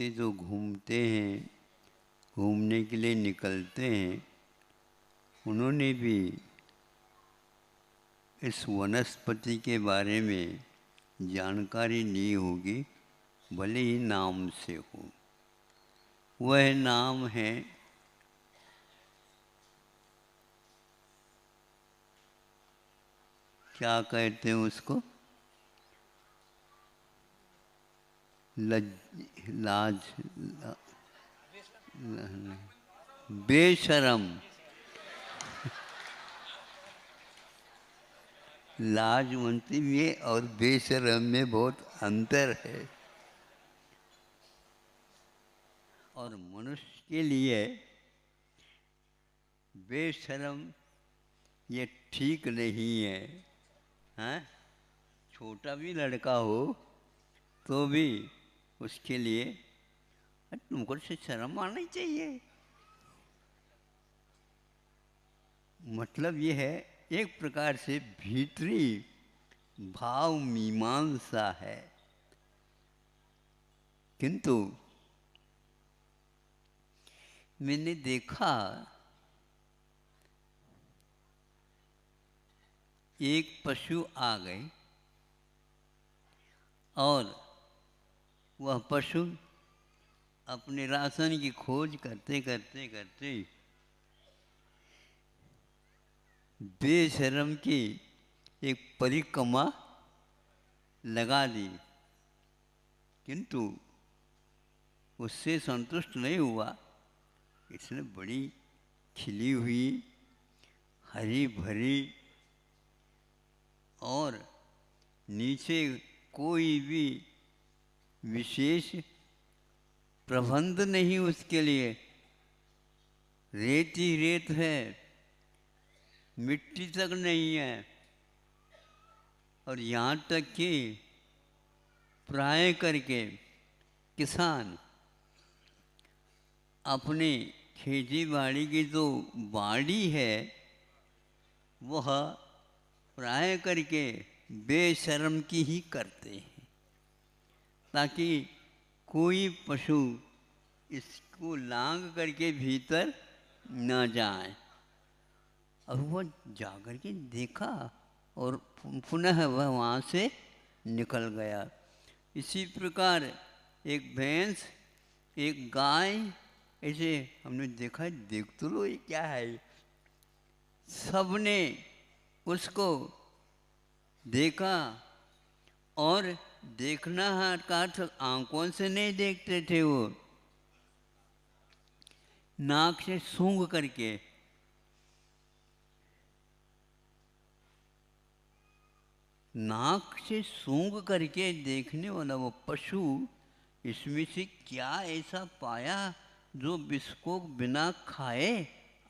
व्यक्ति जो घूमते हैं, घूमने के लिए निकलते हैं, उन्होंने भी इस वनस्पति के बारे में जानकारी ली होगी, भले ही नाम से हो। वह नाम है क्या कहते हैं उसको, लाज बेशरम। लाजवंती में और बेशरम में बहुत अंतर है। और मनुष्य के लिए बेशरम ये ठीक नहीं है। हैं? छोटा भी लड़का हो तो भी उसके लिए तुमको से शर्म आनी चाहिए। मतलब ये है, एक प्रकार से भीतरी भाव मीमांसा है। किंतु मैंने देखा एक पशु आ गए और वह पशु अपने राशन की खोज करते करते करते बेशर्म की एक परिक्रमा लगा दी, किंतु उससे संतुष्ट नहीं हुआ। इसने बड़ी खिली हुई हरी भरी और नीचे कोई भी विशेष प्रबंध नहीं उसके लिए, रेत ही रेत है, मिट्टी तक नहीं है। और यहाँ तक कि प्राय करके किसान अपने खेती बाड़ी की जो बाड़ी है वह प्राय करके बेशर्म की ही करते हैं, ताकि कोई पशु इसको लांग करके भीतर न जाए। अब वो जाकर के देखा और पुनः वह वहाँ से निकल गया। इसी प्रकार एक भैंस, एक गाय, ऐसे हमने देखा, देख तो लो ये क्या है। सबने उसको देखा और देखना का अर्थ आंखों से नहीं देखते थे, वो नाक से सूंघ करके। नाक से सूंघ करके देखने वाला वो पशु इसमें से क्या ऐसा पाया जो इसको बिना खाए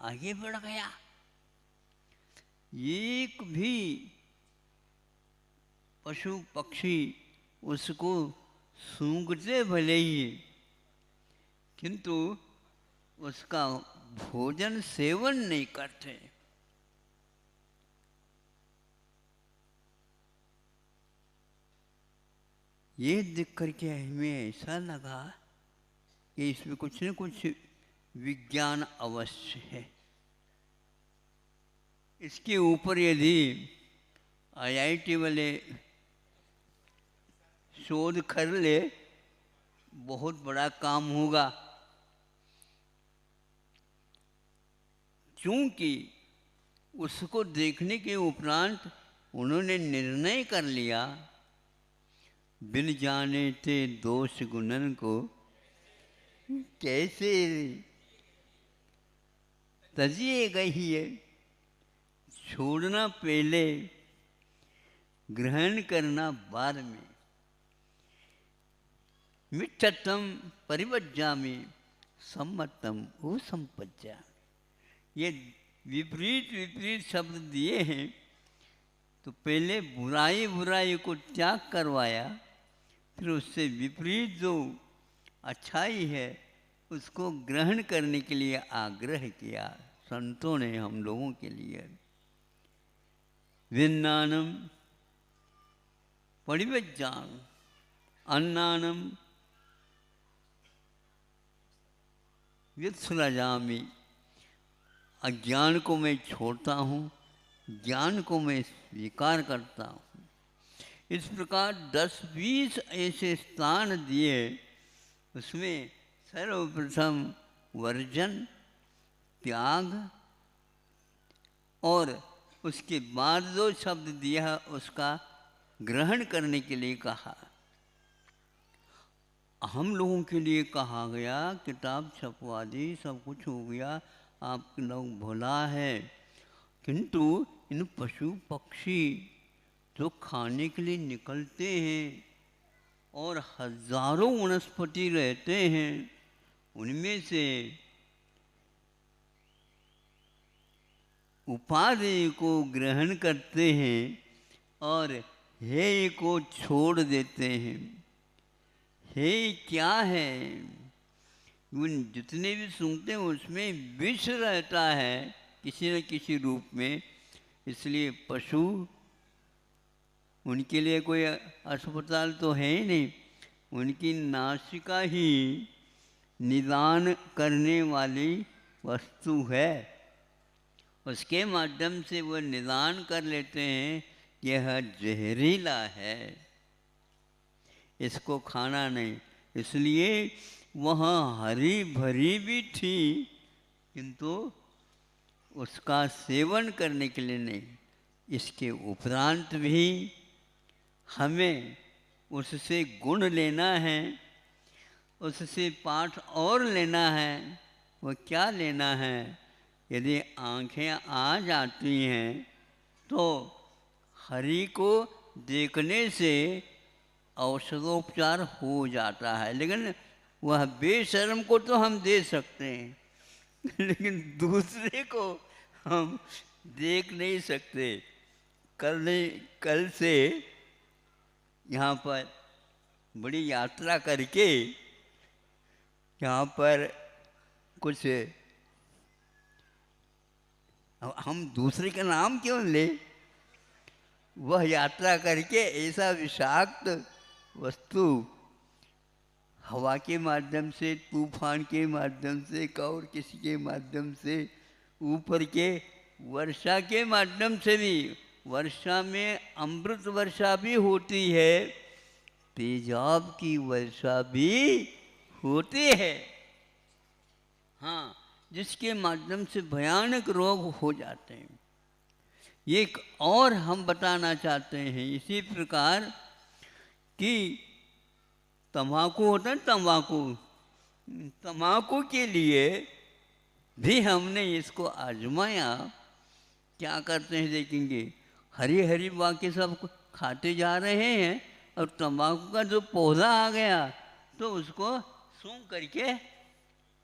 आगे बढ़ गया। एक भी पशु पक्षी उसको सूंघते भले ही, किंतु उसका भोजन सेवन नहीं करते। ये देख करके हमें ऐसा लगा कि इसमें कुछ न कुछ विज्ञान अवश्य है। इसके ऊपर यदि IIT वाले शोध कर ले, बहुत बड़ा काम होगा। क्योंकि उसको देखने के उपरांत उन्होंने निर्णय कर लिया, बिन जाने थे दोष गुणन को कैसे तजिए गई है। छोड़ना पहले, ग्रहण करना बाद में। मिच्छतम परिवज्जामि सम्मतम ओ संपज्जा। ये विपरीत विपरीत शब्द दिए हैं, तो पहले बुराई बुराई को त्याग करवाया, फिर उससे विपरीत जो अच्छाई है उसको ग्रहण करने के लिए आग्रह किया संतों ने हम लोगों के लिए। विन्नानम परिवज्जान अन्नानम व्युत्सृजामि, अज्ञान को मैं छोड़ता हूँ, ज्ञान को मैं स्वीकार करता हूँ। इस प्रकार 10-20 ऐसे स्थान दिए। उसमें सर्वप्रथम वर्जन, त्याग, और उसके बाद जो शब्द दिया उसका ग्रहण करने के लिए कहा। हम लोगों के लिए कहा गया, किताब छपवा दी, सब कुछ हो गया, आप लोग भुला है, किंतु इन पशु पक्षी जो खाने के लिए निकलते हैं और हजारों वनस्पति रहते हैं, उनमें से उपादेय को ग्रहण करते हैं और हेय को छोड़ देते हैं। हेय क्या है? उन जितने भी सुनते हैं उसमें विष रहता है किसी न किसी रूप में। इसलिए पशु, उनके लिए कोई अस्पताल तो है ही नहीं, उनकी नासिका ही निदान करने वाली वस्तु है। उसके माध्यम से वो निदान कर लेते हैं यह जहरीला है, इसको खाना नहीं। इसलिए वह हरी भरी भी थी, किंतु उसका सेवन करने के लिए नहीं। इसके उपरांत भी हमें उससे गुण लेना है, उससे पाठ और लेना है। वो क्या लेना है? यदि आँखें आ जाती हैं तो हरि को देखने से औषधोपचार हो जाता है, लेकिन वह बेशर्म को तो हम दे सकते हैं लेकिन दूसरे को हम देख नहीं सकते। कल से यहाँ पर बड़ी यात्रा करके यहाँ पर कुछ, हम दूसरे का नाम क्यों ले, वह यात्रा करके ऐसा विषाक्त वस्तु हवा के माध्यम से, तूफान के माध्यम से, और किसी के माध्यम से, ऊपर के वर्षा के माध्यम से भी, वर्षा में अमृत वर्षा भी होती है, तेजाब की वर्षा भी होती है, हाँ, जिसके माध्यम से भयानक रोग हो जाते हैं। एक और हम बताना चाहते हैं इसी प्रकार कि तम्बाकू होता है, तम्बाकू के लिए भी हमने इसको आजमाया। क्या करते हैं देखेंगे, हरी हरी बाकी सब खाते जा रहे हैं और तम्बाकू का जो पौधा आ गया तो उसको सूंघ करके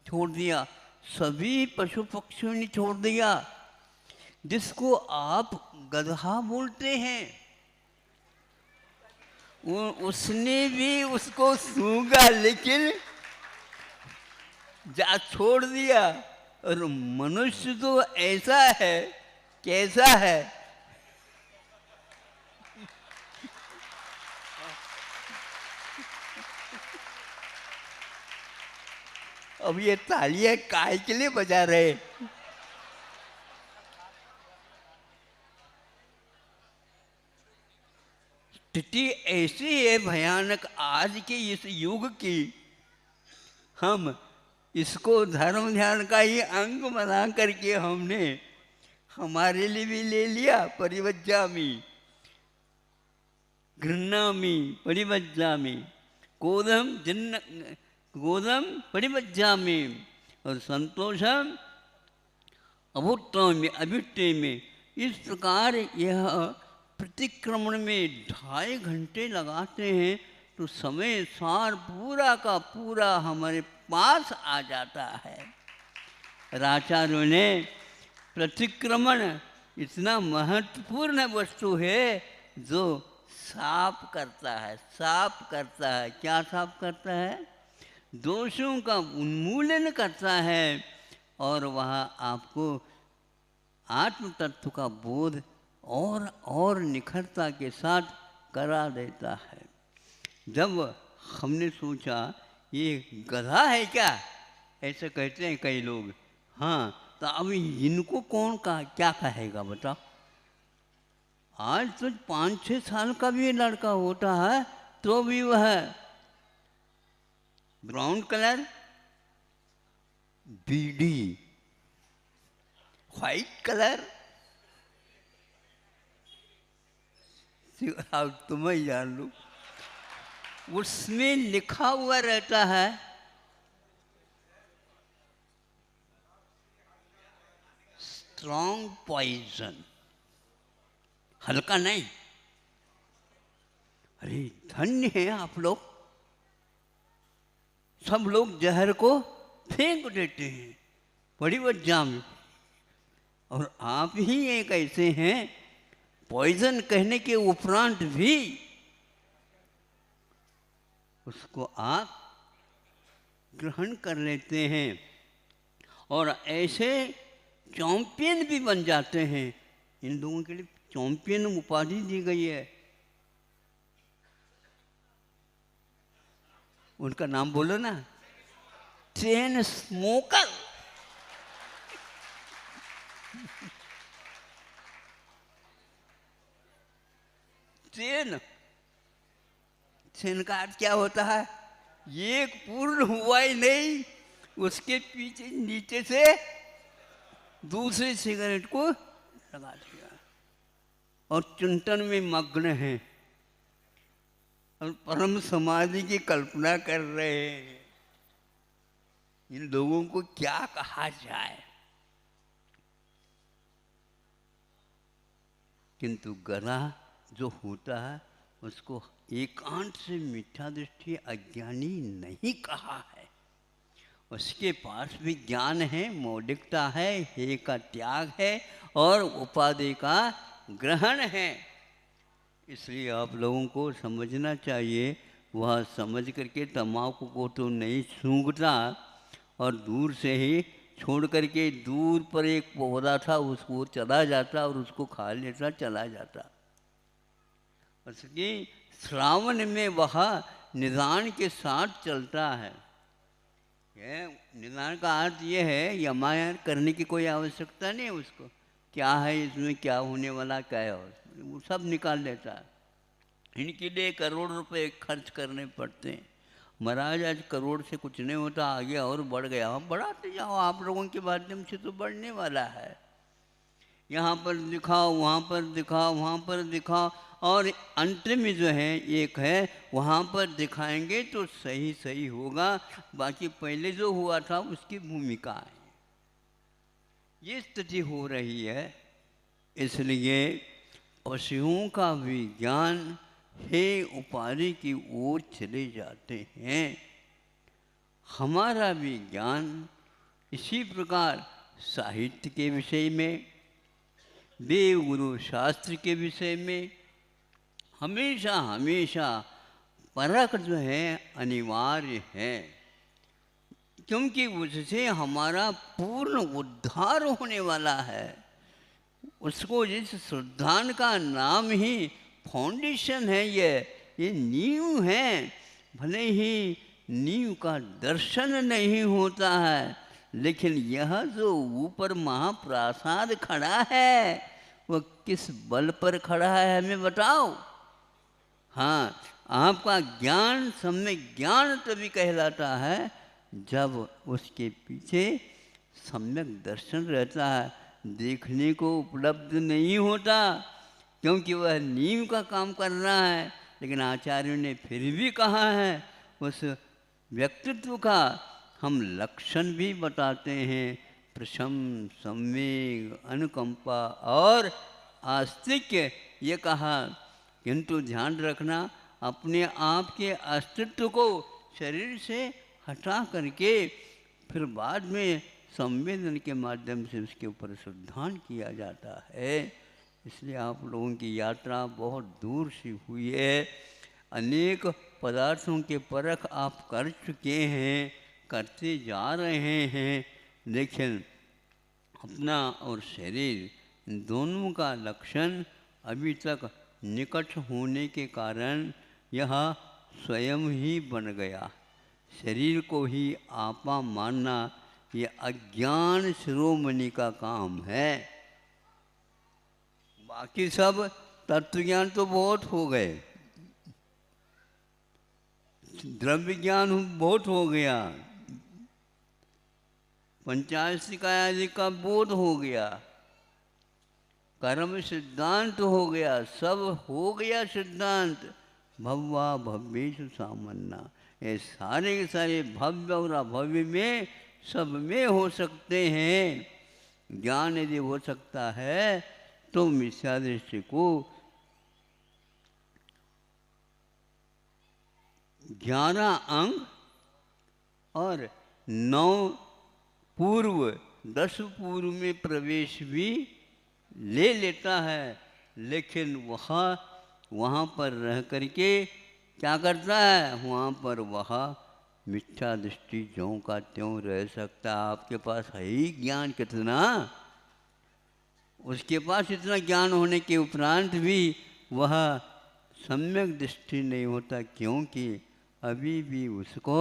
छोड़ दिया। सभी पशु पक्षियों ने छोड़ दिया। जिसको आप गधा बोलते हैं, उसने भी उसको सूंघा लेकिन जा छोड़ दिया। और मनुष्य तो ऐसा है, कैसा है, अब ये तालियां काय के लिए बजा रहे? स्थिति ऐसी है भयानक आज के इस युग की, हम इसको धर्म ध्यान का ही अंग बना करके हमने हमारे लिए भी ले लिया। परिवज्जामि, घृणामि परिवज्जामि, गोदम परिवज्जामि, और संतोषम अभुत्वामि अभिट्टेमि। इस प्रकार यह प्रतिक्रमण में 2.5 घंटे लगाते हैं तो समय सार पूरा का पूरा हमारे पास आ जाता है। आचार्यों ने प्रतिक्रमण इतना महत्वपूर्ण वस्तु है जो साफ करता है, साफ करता है। क्या साफ करता है? दोषों का उन्मूलन करता है और वह आपको आत्म तत्व का बोध और निखरता के साथ करा देता है। जब हमने सोचा ये गधा है क्या, ऐसे कहते हैं कई लोग। हाँ, तो अब इनको कौन का क्या कहेगा बताओ। आज तो 5-6 साल का भी लड़का होता है तो भी वह ब्राउन कलर बीडी, व्हाइट कलर, अब तुम्हें जान लो, उसमें लिखा हुआ रहता है स्ट्रॉन्ग पॉइजन, हल्का नहीं। अरे धन्य है आप लोग, सब लोग जहर को फेंक देते हैं बड़ी वजह में, और आप ही एक ऐसे हैं पॉइजन कहने के उपरांत भी उसको आप ग्रहण कर लेते हैं और ऐसे चैंपियन भी बन जाते हैं। इन लोगों के लिए चैंपियन उपाधि दी गई है। उनका नाम बोलो ना, चेन स्मोकर। चेन, चेन का अर्थ क्या होता है? एक पूर्ण हुआ ही नहीं, उसके पीछे नीचे से दूसरे सिगरेट को लगा दिया और चिंतन में मग्न है और परम समाधि की कल्पना कर रहे हैं। इन लोगों को क्या कहा जाए। किंतु गधा जो होता है उसको एकांत से मिथ्या दृष्टि अज्ञानी नहीं कहा है। उसके पास भी ज्ञान है, मौलिकता है, हे का त्याग है और उपाधि का ग्रहण है। इसलिए आप लोगों को समझना चाहिए, वह समझ करके तम्बाकू को तो नहीं सूंघता और दूर से ही छोड़ करके दूर पर एक पौधा था उसको चला जाता और उसको खा लेता, चला जाता। उसकी श्रावण में वह निदान के साथ चलता है। निदान का अर्थ ये है, यमायन करने की कोई आवश्यकता नहीं है उसको, क्या है इसमें, क्या होने वाला, क्या है, वो सब निकाल लेता है। इनके लिए करोड़ रुपए खर्च करने पड़ते हैं। महाराज आज करोड़ से कुछ नहीं होता, आगे और बढ़ गया। हम बढ़ाते जाओ, आप लोगों के माध्यम से तो बढ़ने वाला है। यहाँ पर दिखाओ, वहाँ पर दिखाओ, वहाँ पर दिखाओ, और अंत में जो है एक है वहाँ पर दिखाएंगे तो सही सही होगा, बाकी पहले जो हुआ था उसकी भूमिका है। ये स्थिति हो रही है। इसलिए पशुओं का भी ज्ञान हे उपाधि की ओर चले जाते हैं। हमारा भी ज्ञान इसी प्रकार साहित्य के विषय में, देव गुरु शास्त्र के विषय में हमेशा हमेशा परख जो है अनिवार्य है, क्योंकि उससे हमारा पूर्ण उद्धार होने वाला है। उसको जिस श्रद्धान का नाम ही फाउंडेशन है, ये नींव है। भले ही नींव का दर्शन नहीं होता है, लेकिन यह जो ऊपर महाप्रासाद खड़ा है वह किस बल पर खड़ा है हमें बताओ। हाँ, आपका ज्ञान सम्यक ज्ञान तभी कहलाता है जब उसके पीछे सम्यक दर्शन रहता है। देखने को उपलब्ध नहीं होता क्योंकि वह नींव का काम कर रहा है, लेकिन आचार्यों ने फिर भी कहा है उस व्यक्तित्व का हम लक्षण भी बताते हैं, प्रशम, संवेग, अनुकंपा और आस्तिक्य, ये कहा। किंतु ध्यान रखना, अपने आप के अस्तित्व को शरीर से हटा करके फिर बाद में संवेदन के माध्यम से उसके ऊपर श्रद्धान किया जाता है। इसलिए आप लोगों की यात्रा बहुत दूर से हुई है। अनेक पदार्थों के परख आप कर चुके हैं, करते जा रहे हैं, लेकिन अपना और शरीर दोनों का लक्षण अभी तक निकट होने के कारण यह स्वयं ही बन गया। शरीर को ही आपा मानना ये अज्ञान शिरोमणि का काम है। बाकी सब तत्व ज्ञान तो बहुत हो गए, द्रव्य ज्ञान बहुत हो गया, पंचाशिका आदि का बोध हो गया, कर्म सिद्धांत हो गया, सब हो गया सिद्धांत। भव्वा भव्येषु सामन्ना, ये सारे के सारे भव्य और अभव्य में सब में हो सकते हैं। ज्ञान यदि हो सकता है तो मिथ्या दृष्टि को 11 अंग और 9 पूर्व 10 पूर्व में प्रवेश भी ले लेता है, लेकिन वहाँ पर रह करके क्या करता है, वहाँ पर वह मिथ्या दृष्टि ज्यों का त्यों रह सकता। आपके पास है ही ज्ञान कितना, उसके पास इतना ज्ञान होने के उपरांत भी वह सम्यक दृष्टि नहीं होता, क्योंकि अभी भी उसको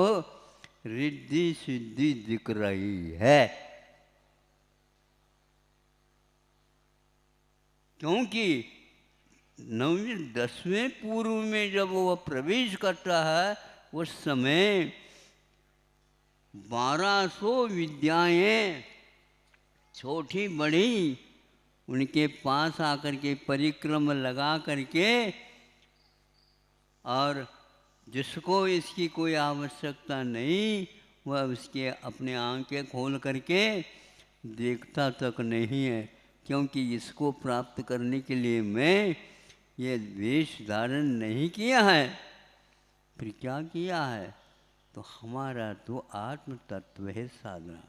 रिद्धि सिद्धि दिख रही है। क्योंकि 9वें 10वें पूर्व में जब वह प्रवेश करता है उस समय 1200 विद्याएं छोटी बड़ी उनके पास आकर के परिक्रम लगा करके, और जिसको इसकी कोई आवश्यकता नहीं वह उसके अपने आंखें खोल करके देखता तक नहीं है, क्योंकि इसको प्राप्त करने के लिए मैं ये वेश धारण नहीं किया है। फिर क्या किया है, तो हमारा तो आत्म तत्व है साधना।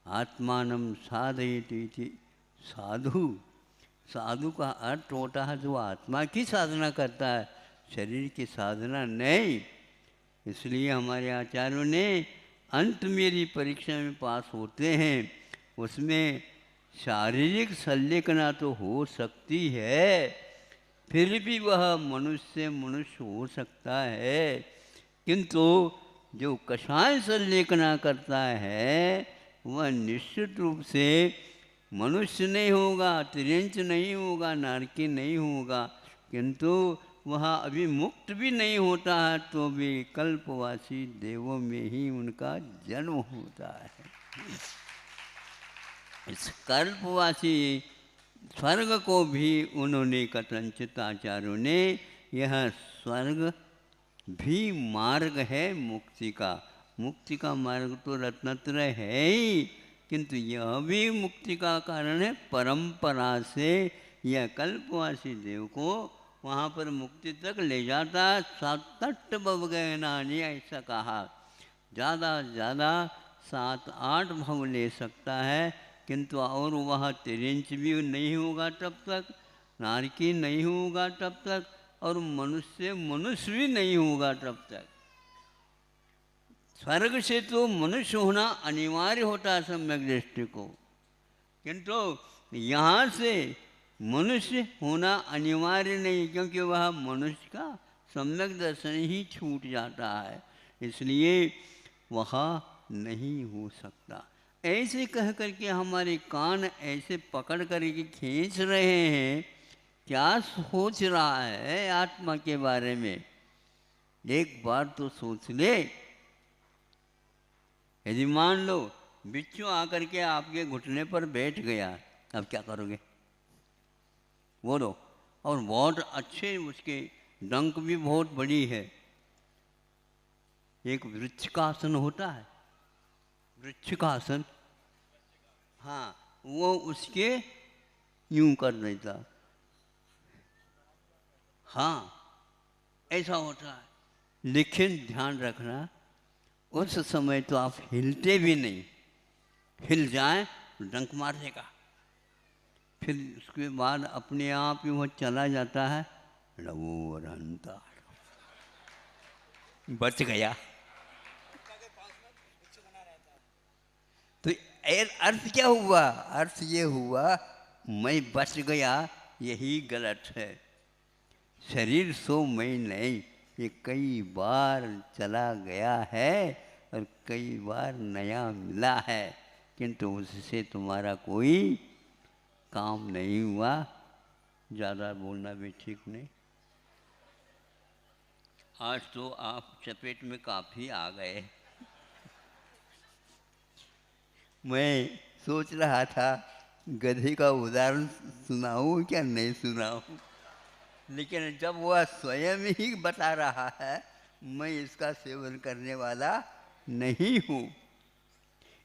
आत्मानम साधयति साधु, साधु का अर्थ होता है जो आत्मा की साधना करता है, शरीर की साधना नहीं। इसलिए हमारे आचार्यों ने अंत मेरी परीक्षा में पास होते हैं उसमें शारीरिक संलेखना तो हो सकती है, फिर भी वह मनुष्य हो सकता है, किंतु जो कषाय संलेखना करता है वह निश्चित रूप से मनुष्य नहीं होगा, तिर्यंच नहीं होगा, नारकी नहीं होगा, किंतु वह अभी मुक्त भी नहीं होता है तो भी कल्पवासी देवों में ही उनका जन्म होता है। इस कल्पवासी स्वर्ग को भी उन्होंने कथनचित आचार्यों ने, यह स्वर्ग भी मार्ग है मुक्ति का। मुक्ति का मार्ग तो रत्नत्रय है ही, किंतु यह भी मुक्ति का कारण है। परंपरा से यह कल्पवासी देव को वहाँ पर मुक्ति तक ले जाता। सातट भव गए नानी ऐसा कहा, ज़्यादा ज़्यादा 7-8 भव ले सकता है, किंतु और वह तिरिंच भी नहीं होगा तब तक, नारकी नहीं होगा तब तक, और मनुष्य भी नहीं होगा तब तक। स्वर्ग से तो मनुष्य होना अनिवार्य होता है सम्यक दृष्टि को, किंतु यहाँ से मनुष्य होना अनिवार्य नहीं, क्योंकि वह मनुष्य का सम्यक दर्शन ही छूट जाता है, इसलिए वह नहीं हो सकता। ऐसे कह करके हमारे कान ऐसे पकड़ करके खींच रहे हैं, क्या सोच रहा है आत्मा के बारे में, एक बार तो सोच ले। यदि मान लो बिच्छू आकर के आपके घुटने पर बैठ गया, अब क्या करोगे, बोलो। और बहुत अच्छे उसके डंक भी बहुत बड़ी है। एक वृक्ष का आसन होता है, वृक्ष का आसन, हाँ, वो उसके यूं कर देता, हाँ ऐसा होता है। लेकिन ध्यान रखना उस समय तो आप हिलते भी नहीं, हिल जाए तो डंक मार देगा, फिर उसके बाद अपने आप ही वो चला जाता है, लवो रहता, बच गया। तो अर्थ क्या हुआ, अर्थ ये हुआ मैं बच गया, यही गलत है। शरीर सो मैं नहीं, ये कई बार चला गया है, और कई बार नया मिला है, किंतु उससे तुम्हारा कोई काम नहीं हुआ। ज़्यादा बोलना भी ठीक नहीं। आज तो आप चपेट में काफ़ी आ गए। मैं सोच रहा था गधे का उदाहरण सुनाऊं क्या नहीं सुनाऊं, लेकिन जब वह स्वयं ही बता रहा है, मैं इसका सेवन करने वाला नहीं हूँ।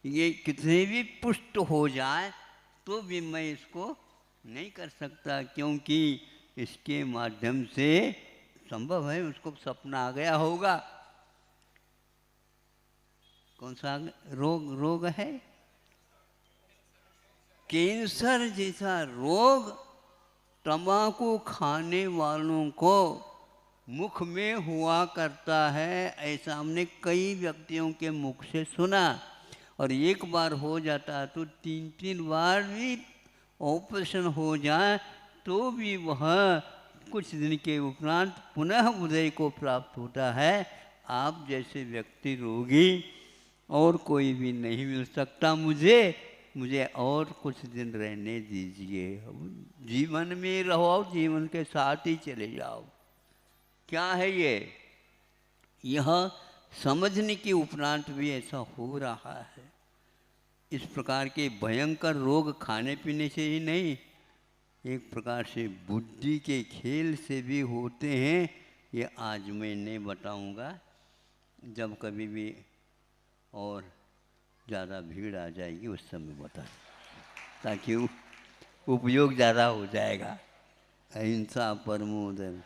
ये कितने भी पुष्ट हो जाए तो भी मैं इसको नहीं कर सकता, क्योंकि इसके माध्यम से संभव है उसको सपना आ गया होगा। कौन सा रोग है? कैंसर जैसा रोग तंबाकू खाने वालों को मुख में हुआ करता है, ऐसा हमने कई व्यक्तियों के मुख से सुना। और एक बार हो जाता तो 3-3 बार भी ऑपरेशन हो जाए तो भी वह कुछ दिन के उपरांत पुनः उदय को प्राप्त होता है। आप जैसे व्यक्ति रोगी और कोई भी नहीं मिल सकता मुझे और कुछ दिन रहने दीजिए। जीवन में रहो, जीवन के साथ ही चले जाओ। क्या है ये? यह समझने के उपरांत भी ऐसा हो रहा है। इस प्रकार के भयंकर रोग खाने पीने से ही नहीं, एक प्रकार से बुद्धि के खेल से भी होते हैं। ये आज मैं नहीं बताऊंगा, जब कभी भी और ज़्यादा भीड़ आ जाएगी उस समय बता, ताकि उपयोग ज़्यादा हो जाएगा। अहिंसा परमो धर्म।